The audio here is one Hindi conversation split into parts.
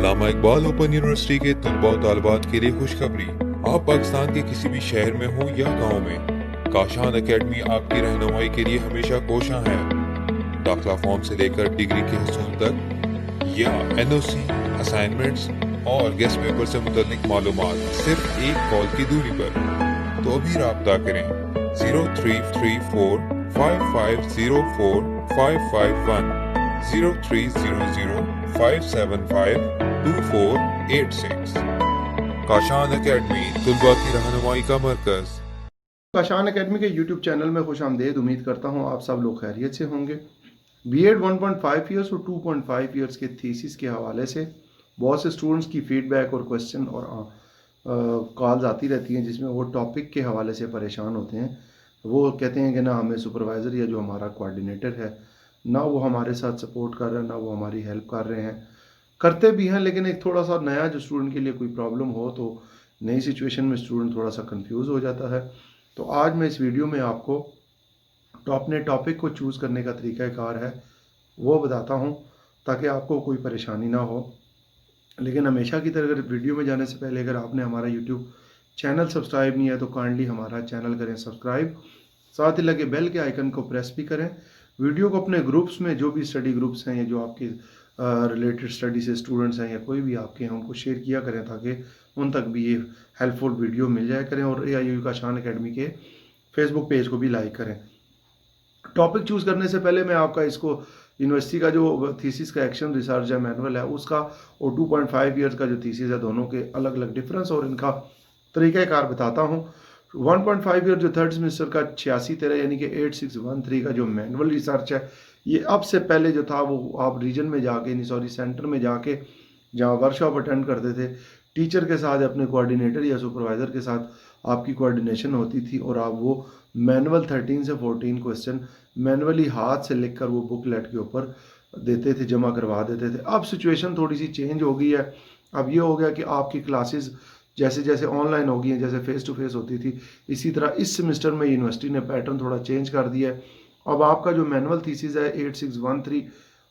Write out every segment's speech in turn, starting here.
अल्लामा इकबाल ओपन यूनिवर्सिटी के तलबा और तालिबात के लिए खुशखबरी। आप पाकिस्तान के किसी भी शहर में हो या गांव में, काशान एकेडमी आपकी रहनुमाई के लिए हमेशा कोशां है। दाखिला फॉर्म से लेकर डिग्री के हसूल तक या NOC, असाइनमेंट्स और गेस्ट पेपर से मुतल्लिक मालूमात सिर्फ एक कॉल की दूरी पर। तो अभी राब्ता करें 0334 5504 551 0300 575 2486। काशान एकेडमी तुलबा की रहनुमाई का मरकज। काशान एकेडमी के यूट्यूब चैनल में खुश आमदेद। उम्मीद करता हूँ आप सब लोग खैरियत से होंगे। B.Ed 1.5 ईयर्स और 2.5 ईयर्स के थीसिस के हवाले से बहुत से स्टूडेंट्स की फीडबैक और क्वेश्चन और कॉल्स आती रहती हैं, जिसमें वो टॉपिक के हवाले से परेशान होते हैं। वो कहते हैं कि ना हमें सुपरवाइज़र या जो हमारा कोऑर्डिनेटर है ना वो हमारे साथ सपोर्ट कर रहे हैं, ना वो हमारी हेल्प कर रहे हैं। करते भी हैं, लेकिन एक थोड़ा सा नया जो स्टूडेंट के लिए कोई प्रॉब्लम हो तो नई सिचुएशन में स्टूडेंट थोड़ा सा कंफ्यूज हो जाता है। तो आज मैं इस वीडियो में आपको अपने टॉपिक को चूज़ करने का तरीक़ाकार है वो बताता हूँ, ताकि आपको कोई परेशानी ना हो। लेकिन हमेशा की तरह अगर वीडियो में जाने से पहले अगर आपने हमारा यूट्यूब चैनल सब्सक्राइब नहीं है तो काइंडली हमारा चैनल करें सब्सक्राइब, साथ ही लगे बेल के आइकन को प्रेस भी करें। वीडियो को अपने ग्रुप्स में, जो भी स्टडी ग्रुप्स हैं या जो आपके रिलेटेड स्टडी से स्टूडेंट्स हैं या कोई भी आपके हैं, उनको शेयर किया करें ताकि उन तक भी ये हेल्पफुल वीडियो मिल जाया करें। और AIU काशान एकेडमी के फेसबुक पेज को भी लाइक करें। टॉपिक चूज़ करने से पहले मैं आपका इसको यूनिवर्सिटी का जो थीसिस का एक्शन रिसर्च है मैनुअल है उसका और 2.5 ईयर्स का जो थीसिस है दोनों के अलग अलग डिफरेंस और इनका तरीक़ाकार बताता हूँ। 1.5 ईयर जो थर्ड सेमेस्टर का 8613 यानी कि 8613 का जो मैनुअल रिसर्च है, ये अब से पहले जो था वो आप रीजन में जाके सेंटर में जाके जहाँ वर्कशॉप अटेंड करते थे, टीचर के साथ अपने कोऑर्डिनेटर या सुपरवाइज़र के साथ आपकी कोऑर्डिनेशन होती थी और आप वो मैनुअल 13 से 14 क्वेश्चन मैनुअली हाथ से लिखकर वो बुकलेट के ऊपर देते थे, जमा करवा देते थे। अब सिचुएशन थोड़ी सी चेंज हो गई है। अब ये हो गया कि आपकी क्लासेस जैसे जैसे ऑनलाइन हो गई हैं, जैसे फेस टू फेस होती थी, इसी तरह इस सेमेस्टर में यूनिवर्सिटी ने पैटर्न थोड़ा चेंज कर दिया है। अब आपका जो मैनुअल थीसिस है 8613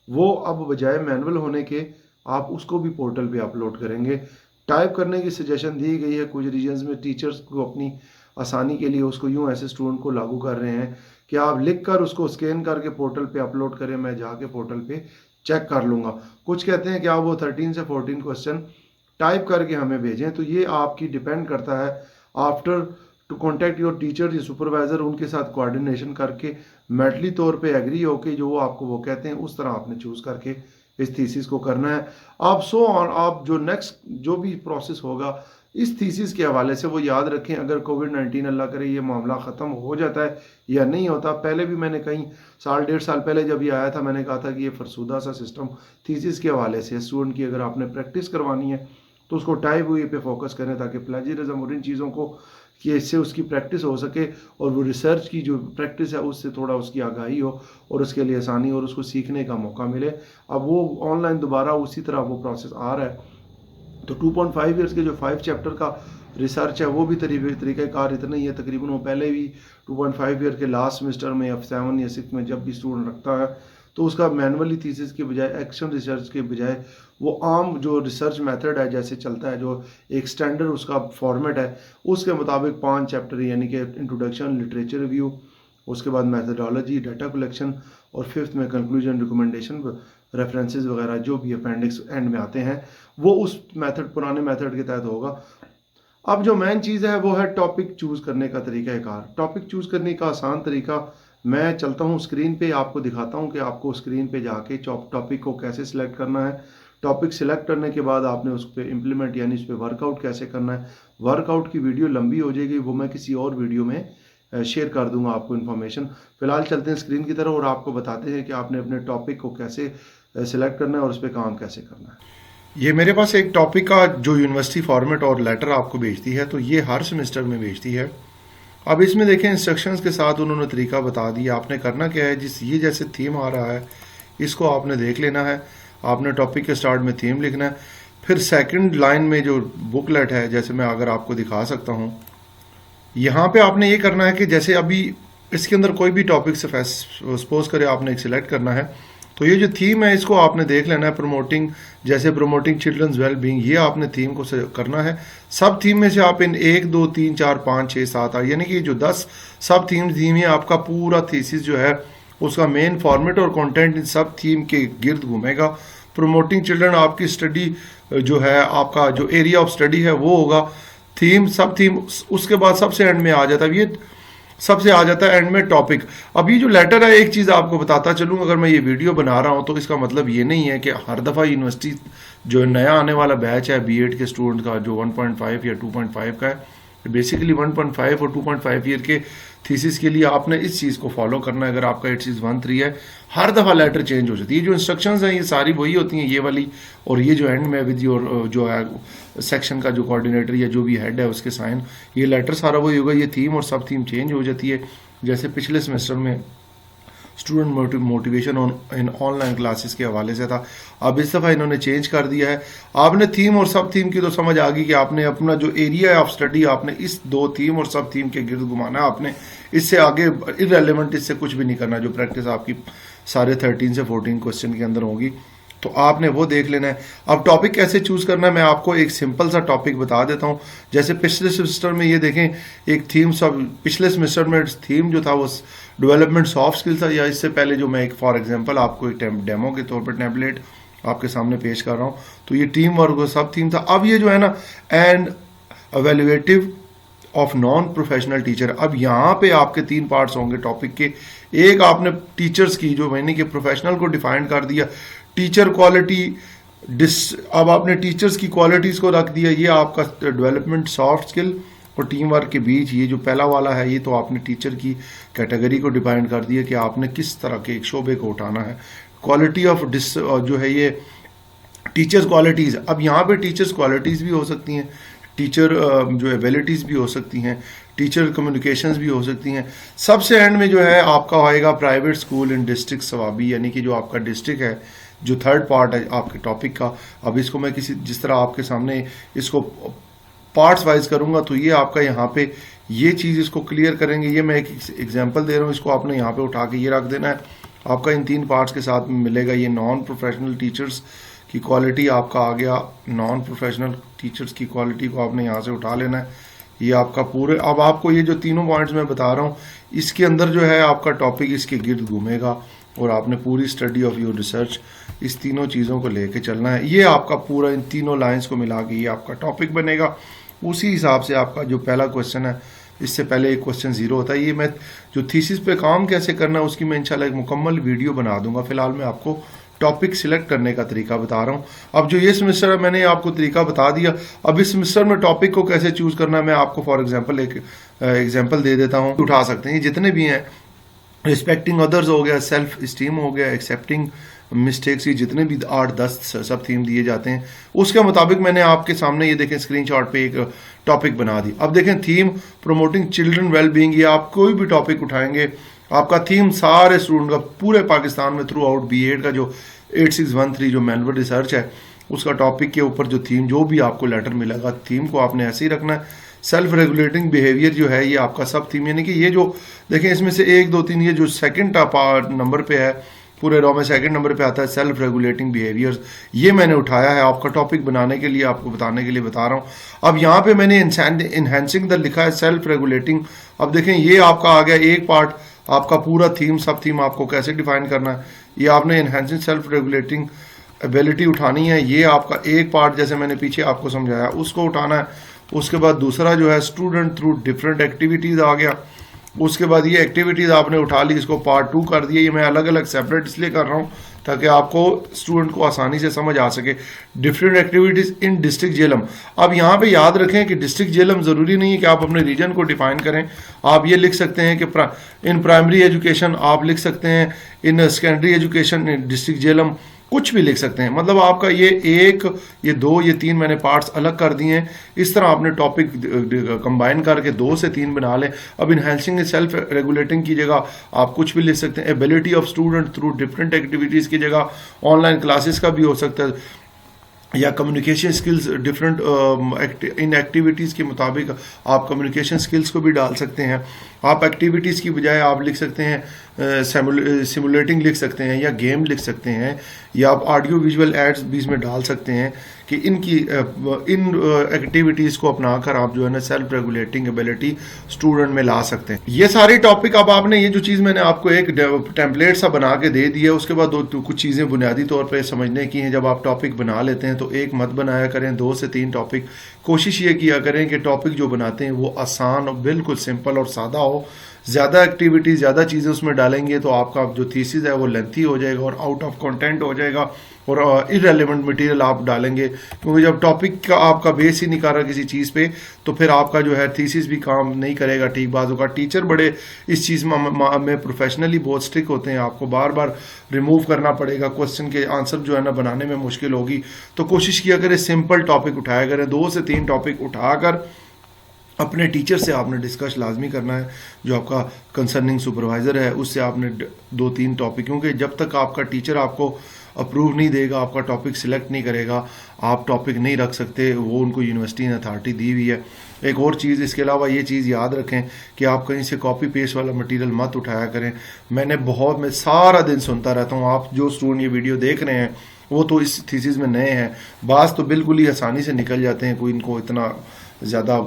वो अब बजाय मैनुअल होने के आप उसको भी पोर्टल पे अपलोड करेंगे। टाइप करने की सजेशन दी गई है। कुछ रीजन्स में टीचर्स को अपनी आसानी के लिए उसको यूँ ऐसे स्टूडेंट को लागू कर रहे हैं कि आप लिख कर उसको स्कैन करके पोर्टल पे अपलोड करें, मैं जाके पोर्टल पे चेक कर लूँगा। कुछ कहते हैं कि आप वो 13 से 14 क्वेश्चन टाइप करके हमें भेजें। तो ये आपकी डिपेंड करता है after two contact your teacher या सुपरवाइज़र, उनके साथ कोऑर्डिनेशन करके मेंटली तौर पे एग्री होके जो वो आपको वो कहते हैं उस तरह आपने चूज़ करके इस थीसिस को करना है। आप सो ऑन आप जो नेक्स्ट जो भी प्रोसेस होगा इस थीसिस के हवाले से वो याद रखें। अगर कोविड-19 अल्लाह करे ये मामला ख़त्म हो जाता है या नहीं होता, पहले भी मैंने कहीं साल डेढ़ साल पहले जब ये आया था मैंने कहा था कि ये फरसूदा सा सिस्टम थीसिस के हवाले से स्टूडेंट की अगर आपने प्रैक्टिस करवानी है तो उसको टाइप हुई पे फोकस करें ताकि प्लेजरिज्म और इन चीज़ों को कि इससे उसकी प्रैक्टिस हो सके और वो रिसर्च की जो प्रैक्टिस है उससे थोड़ा उसकी आगाही हो और उसके लिए आसानी और उसको सीखने का मौका मिले। अब वो ऑनलाइन दोबारा उसी तरह वो प्रोसेस आ रहा है। तो 2.5 ईयर्स के जो 5 चैप्टर का रिसर्च है वो भी तरीक़ाकार इतना ही है तकरीबन। वो पहले भी 2.5 ईयर के लास्ट सेमेस्टर में या 7 या 6 में जब भी स्टूडेंट रखता है तो उसका मैनुअली थीसिस के बजाय एक्शन रिसर्च के बजाय वो आम जो रिसर्च मेथड है जैसे चलता है, जो एक स्टैंडर्ड उसका फॉर्मेट है उसके मुताबिक 5 चैप्टर यानी कि इंट्रोडक्शन, लिटरेचर रिव्यू, उसके बाद मेथडोलॉजी, डाटा कलेक्शन और 5th में कंक्लूजन, रिकमेंडेशन, रेफरेंसेस वगैरह जो भी अपेंडिक्स एंड में आते हैं वो उस मेथड पुराने मेथड के तहत होगा। अब जो मेन चीज़ है वो है टॉपिक चूज़ करने का तरीक़ाकार। टॉपिक चूज़ करने का आसान तरीका मैं चलता हूँ स्क्रीन पे, आपको दिखाता हूँ कि आपको स्क्रीन पे जाके टॉपिक को कैसे सिलेक्ट करना है। टॉपिक सिलेक्ट करने के बाद आपने उस पर इम्प्लीमेंट यानी उस पर वर्कआउट कैसे करना है। वर्कआउट की वीडियो लंबी हो जाएगी, वो मैं किसी और वीडियो में शेयर कर दूंगा आपको इन्फॉर्मेशन। फ़िलहाल चलते हैं स्क्रीन की तरफ और आपको बताते हैं कि आपने अपने टॉपिक को कैसे सिलेक्ट करना है और उस पर काम कैसे करना है। ये मेरे पास एक टॉपिक का जो यूनिवर्सिटी फॉर्मेट और लेटर आपको भेजती है, तो ये हर सेमेस्टर में भेजती है। अब इसमें देखें इंस्ट्रक्शंस के साथ उन्होंने तरीका बता दिया। आपने करना क्या है, जिस ये जैसे थीम आ रहा है इसको आपने देख लेना है। आपने टॉपिक के स्टार्ट में थीम लिखना है, फिर सेकंड लाइन में जो बुकलेट है, जैसे मैं अगर आपको दिखा सकता हूँ, यहाँ पे आपने ये करना है कि जैसे अभी इसके अंदर कोई भी टॉपिक से सपोज करें आपने एक सिलेक्ट करना है तो ये जो थीम है इसको आपने देख लेना है, प्रमोटिंग, जैसे प्रमोटिंग चिल्ड्रंस वेल बीइंग, ये आपने थीम को करना है। सब थीम में से आप इन 1 2 3 4 5 6 7 8 यानी कि जो 10 सब थीम है, आपका पूरा थीसिस जो है उसका मेन फॉर्मेट और कंटेंट इन सब थीम के गिर्द घूमेगा। प्रमोटिंग चिल्ड्रन आपकी स्टडी जो है, आपका जो एरिया ऑफ स्टडी है वो होगा। थीम, सब थीम, उसके बाद सबसे एंड में आ जाता है, ये सबसे आ जाता है एंड में टॉपिक। अब ये जो लेटर है, एक चीज़ आपको बताता चलूँ, अगर मैं ये वीडियो बना रहा हूँ तो इसका मतलब ये नहीं है कि हर दफ़ा यूनिवर्सिटी जो नया आने वाला बैच है बीएड के स्टूडेंट का जो 1.5 या 2.5 का है, बेसिकली 1.5 और 2.5 ईयर के थीसिस के लिए आपने इस चीज़ को फॉलो करना है। अगर आपका 8.613 है, हर दफ़ा लेटर चेंज हो जाती है। ये जो इंस्ट्रक्शंस हैं ये सारी वही होती हैं, ये वाली, और ये जो एंड में विद योर जो है सेक्शन का जो कोऑर्डिनेटर या जो भी हेड है उसके साइन, ये लेटर सारा वही होगा। ये थीम और सब थीम चेंज हो जाती है। जैसे पिछले सेमेस्टर में student motivation in online classes के हवाले से था, अब इस दफ़ा इन्होंने चेंज कर दिया है। आपने थीम और सब थीम की तो समझ आ गई कि आपने अपना जो एरिया ऑफ स्टडी आपने इस 2 थीम और सब थीम के गिर्द घुमाना है। आपने इससे आगे इररेलेवेंट इससे कुछ भी नहीं करना, जो प्रैक्टिस आपकी सारे 13 से 14 क्वेश्चन के अंदर होगी, तो आपने वो देख लेना है। अब टॉपिक कैसे चूज़ करना है, मैं आपको एक सिंपल सा टॉपिक बता देता हूँ। जैसे पिछले सेमेस्टर में ये देखें, एक थीम, सब पिछले सेमेस्टर में थीम जो था वो डेवलपमेंट सॉफ्ट स्किल था, या इससे पहले जो मैं एक फॉर एग्जांपल आपको एक डेमो के तौर पर टेम्पलेट आपके सामने पेश कर रहा हूँ, तो ये टीम वर्क सब थीम था। अब ये जो है ना, and evaluative of non professional teacher, अब यहाँ पे आपके 3 पार्ट्स होंगे टॉपिक के। एक आपने टीचर्स की, जो मैंने कि प्रोफेशनल को डिफाइन कर दिया, टीचर क्वालिटी, अब आपने टीचर्स की क्वालिटीज़ को रख दिया, ये आपका डेवलपमेंट सॉफ्ट स्किल और टीम वर्क के बीच ये जो पहला वाला है, ये तो आपने टीचर की कैटेगरी को डिफाइन कर दिया कि आपने किस तरह के एक शोबे को उठाना है। क्वालिटी ऑफ जो है ये टीचर्स क्वालिटीज़, अब यहाँ पे टीचर्स क्वालिटीज़ भी हो सकती हैं, टीचर जो एबिलिटीज़ भी हो सकती हैं, टीचर कम्युनिकेशंस भी हो सकती हैं। सबसे एंड में जो है आपका आएगा प्राइवेट स्कूल इन डिस्ट्रिक्ट सवाबी, यानी कि जो आपका डिस्ट्रिक्ट है, जो थर्ड पार्ट है आपके टॉपिक का। अब इसको मैं जिस तरह आपके सामने इसको पार्ट्स वाइज करूंगा, तो ये आपका यहाँ पे ये चीज़ इसको क्लियर करेंगे। ये मैं एक एग्जांपल दे रहा हूँ, इसको आपने यहाँ पे उठा के ये रख देना है। आपका इन 3 पार्ट्स के साथ मिलेगा ये नॉन प्रोफेशनल टीचर्स की क्वालिटी, आपका आ गया नॉन प्रोफेशनल टीचर्स की क्वालिटी को आपने यहाँ से उठा लेना है। ये आपका पूरे, अब आपको ये जो तीनों पॉइंट्स मैं बता रहा हूँ, इसके अंदर जो है आपका टॉपिक इसके गिर्द घूमेगा, और आपने पूरी स्टडी ऑफ योर रिसर्च इस तीनों चीज़ों को लेके चलना है। ये आपका पूरा इन तीनों लाइंस को मिला के ये आपका टॉपिक बनेगा। उसी हिसाब से आपका जो पहला क्वेश्चन है, इससे पहले एक क्वेश्चन 0 होता है। ये मैं जो थीसिस पे काम कैसे करना है उसकी मैं इंशाल्लाह एक मुकम्मल वीडियो बना दूंगा। फिलहाल मैं आपको टॉपिक सिलेक्ट करने का तरीका बता रहा हूँ। अब जो ये सेमेस्टर है मैंने आपको तरीका बता दिया। अब इस सेमेस्टर में टॉपिक को कैसे चूज़ करना है मैं आपको फॉर एग्जांपल एक एग्जांपल दे देता हूँ। उठा सकते हैं जितने भी हैं, रिस्पेक्टिंग अदर्स हो गया, सेल्फ इस्टीम हो गया, एक्सेप्टिंग मिस्टेक्स, ये जितने भी 8-10 सब थीम दिए जाते हैं उसके मुताबिक मैंने आपके सामने ये देखें स्क्रीनशॉट पे एक टॉपिक बना दी। अब देखें theme promoting children well being, ये आप कोई भी टॉपिक उठाएंगे आपका थीम सारे स्टूडेंट का पूरे पाकिस्तान में थ्रू आउट बीएड का जो 8613 जो मैनुअल रिसर्च है उसका टॉपिक के ऊपर जो थीम जो भी आपको लेटर मिलेगा थीम को आपने ऐसे ही रखना है। सेल्फ रेगुलेटिंग बिहेवियर जो है ये आपका सब थीम, यानी कि ये जो देखें इसमें से 1 2 3 ये जो सेकंड नंबर पे है पूरे रॉ में सेकंड नंबर पे आता है सेल्फ रेगुलेटिंग बिहेवियर्स, ये मैंने उठाया है आपका टॉपिक बनाने के लिए, आपको बताने के लिए बता रहा हूँ। अब यहाँ पे मैंने इनहेंसिंग द लिखा है सेल्फ रेगुलेटिंग। अब देखें ये आपका आ गया एक पार्ट, आपका पूरा थीम सब थीम आपको कैसे डिफाइन करना है, ये आपने इनहेंसिंग सेल्फ रेगुलेटिंग एबिलिटी उठानी है। ये आपका एक पार्ट जैसे मैंने पीछे आपको समझाया उसको उठाना है। उसके बाद दूसरा जो है स्टूडेंट थ्रू डिफरेंट एक्टिविटीज़ आ गया। उसके बाद ये एक्टिविटीज़ आपने उठा ली, इसको पार्ट 2 कर दिया। ये मैं अलग अलग सेपरेट इसलिए कर रहा हूँ ताकि आपको स्टूडेंट को आसानी से समझ आ सके। डिफरेंट एक्टिविटीज़ इन डिस्ट्रिक्ट जेलम, अब यहाँ पे याद रखें कि डिस्ट्रिक्ट जेलम ज़रूरी नहीं है कि आप अपने रीजन को डिफाइन करें। आप ये लिख सकते हैं कि इन प्राइमरी एजुकेशन, आप लिख सकते हैं in secondary education in district Jhelum, कुछ भी लिख सकते हैं। मतलब आपका ये 1 ये 2 ये 3 मैंने पार्ट्स अलग कर दिए हैं। इस तरह आपने टॉपिक कंबाइन करके 2 से 3 बना लें। अब इनहेंसिंग सेल्फ रेगुलेटिंग की जगह आप कुछ भी लिख सकते हैं। Ability of student through different activities की जगह ऑनलाइन क्लासेस का भी हो सकता है, या communication skills different in activities के मुताबिक आप कम्युनिकेशन स्किल्स को भी डाल सकते हैं। आप एक्टिविटीज़ की बजाय आप लिख सकते हैं सिमुलेटिंग लिख सकते हैं या गेम लिख सकते हैं, या आप ऑडियो विजुअल एड्स भी इसमें डाल सकते हैं कि इन एक्टिविटीज़ को अपनाकर आप जो है ना सेल्फ रेगुलेटिंग एबिलिटी स्टूडेंट में ला सकते हैं। ये सारे टॉपिक अब आपने, ये जो चीज़ मैंने आपको एक टेम्पलेट सा बना के दे दिया, उसके बाद कुछ चीज़ें बुनियादी तौर पे समझने की हैं। जब आप टॉपिक बना लेते हैं तो एक मत बनाया करें, 2 से 3 टॉपिक। कोशिश ये किया करें कि टॉपिक जो बनाते हैं वो आसान और बिल्कुल सिंपल और सादा हो। ज़्यादा एक्टिविटी, ज़्यादा चीज़ें उसमें डालेंगे तो आपका जो थीसिस है वो लेंथी हो जाएगा और आउट ऑफ कंटेंट हो जाएगा, और इररेलेवेंट मटेरियल आप डालेंगे, क्योंकि जब टॉपिक का आपका बेस ही नहीं कर रहा किसी चीज़ पे तो फिर आपका जो है थीसिस भी काम नहीं करेगा ठीक। बाजू का टीचर बड़े इस चीज़ में प्रोफेशनली बहुत स्ट्रिक्ट होते हैं, आपको बार बार रिमूव करना पड़ेगा, क्वेश्चन के आंसर जो है ना बनाने में मुश्किल होगी। तो कोशिश किया करें सिंपल टॉपिक उठाया करें, 2 से 3 टॉपिक उठाकर अपने टीचर से आपने डिस्कस लाजमी करना है, जो आपका कंसर्निंग सुपरवाइज़र है उससे आपने 2-3 टॉपिक, क्योंकि जब तक आपका टीचर आपको अप्रूव नहीं देगा, आपका टॉपिक सिलेक्ट नहीं करेगा, आप टॉपिक नहीं रख सकते। वो उनको यूनिवर्सिटी ने अथॉरिटी दी हुई है। एक और चीज़ इसके अलावा ये चीज़ याद रखें कि आप कहीं से कॉपी पेस्ट वाला मटेरियल मत उठाया करें। मैं सारा दिन सुनता रहता हूँ, आप जो स्टूडेंट ये वीडियो देख रहे हैं वो तो इस थीसिस में नए हैं, बास तो बिल्कुल ही आसानी से निकल जाते हैं, कोई इनको इतना ज़्यादा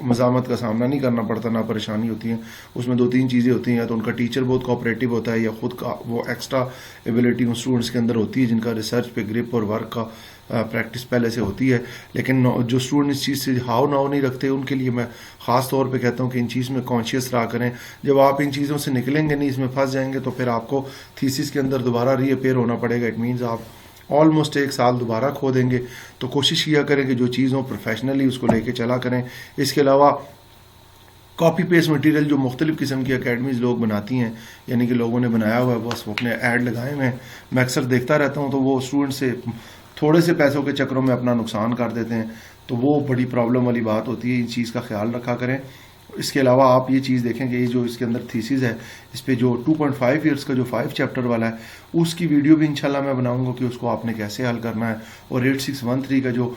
मज़ामत का सामना नहीं करना पड़ता, ना परेशानी होती है। उसमें 2-3 चीज़ें होती हैं, या तो उनका टीचर बहुत कोऑपरेटिव होता है, या खुद का वो एक्स्ट्रा एबिलिटी उन स्टूडेंट्स के अंदर होती है जिनका रिसर्च पे ग्रिप और वर्क का प्रैक्टिस पहले से होती है। लेकिन जो स्टूडेंट इस चीज़ से हाव नाव नहीं रखते, उनके लिए मैं ख़ास तौर पे कहता हूँ कि इन चीज़ में कॉन्शियस रहा करें। जब आप इन चीज़ों से निकलेंगे नहीं, इसमें फंस जाएंगे, तो फिर आपको थीसिस के अंदर दोबारा रीअपेयर होना पड़ेगा। इट मीन्स आप ऑलमोस्ट 1 साल दोबारा खो देंगे। तो कोशिश किया करें कि जो चीज़ हो प्रोफेशनली उसको लेके चला करें। इसके अलावा कॉपी पेस्ट मटेरियल जो मुख्तलिफ़ किस्म की अकेडमीज़ लोग बनाती हैं, यानी कि लोगों ने बनाया हुआ है, बस वो अपने ऐड लगाए हुए हैं, मैं अक्सर देखता रहता हूँ, तो वो स्टूडेंट से थोड़े से पैसों के चक्करों में अपना नुकसान कर देते हैं, तो वो बड़ी प्रॉब्लम वाली बात होती है। इन चीज़ का ख्याल रखा करें। इसके अलावा आप ये चीज़ देखें कि ये जो इसके अंदर थीसिस है, इस पे जो 2.5 ईयर्स का जो 5 चैप्टर वाला है, उसकी वीडियो भी इंशाल्लाह मैं बनाऊंगा कि उसको आपने कैसे हल करना है, और 8613 का जो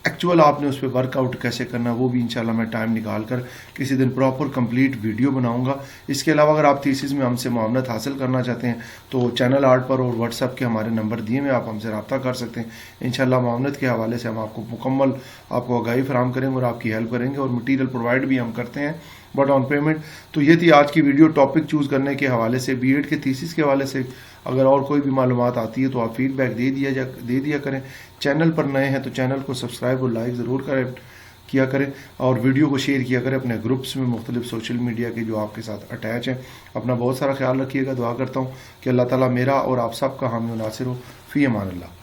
एक्चुअल आपने उस पर वर्कआउट कैसे करना है वो भी इंशाल्लाह मैं टाइम निकाल कर किसी दिन प्रॉपर कंप्लीट वीडियो बनाऊंगा। इसके अलावा अगर आप थीसिस में हमसे मामलत हासिल करना चाहते हैं तो चैनल आर्ट पर और व्हाट्सएप के हमारे नंबर दिए हुए, आप हमसे रब्ता कर सकते हैं। इंशाल्लाह मामलत के हवाले से हम आपको मुकम्मल आपको आगाही फराम करेंगे और आपकी हेल्प करेंगे, और मटीरियल प्रोवाइड भी हम करते हैं बट ऑन पेमेंट। तो ये थी आज की वीडियो टॉपिक चूज़ करने के हवाले से, बीएड के थीसिस के हवाले से। अगर और कोई भी मालूमात आती है तो आप फीडबैक दे दिया करें। चैनल पर नए हैं तो चैनल को सब्सक्राइब और लाइक ज़रूर किया करें, और वीडियो को शेयर किया करें अपने ग्रुप्स में, मुख्तलिफ सोशल मीडिया के जो आपके साथ अटैच हैं। अपना बहुत सारा ख्याल रखिएगा। दुआ करता हूँ कि अल्लाह ताला मेरा और आप सब का हामी नासिर हो। फ़ी अमान अल्लाह।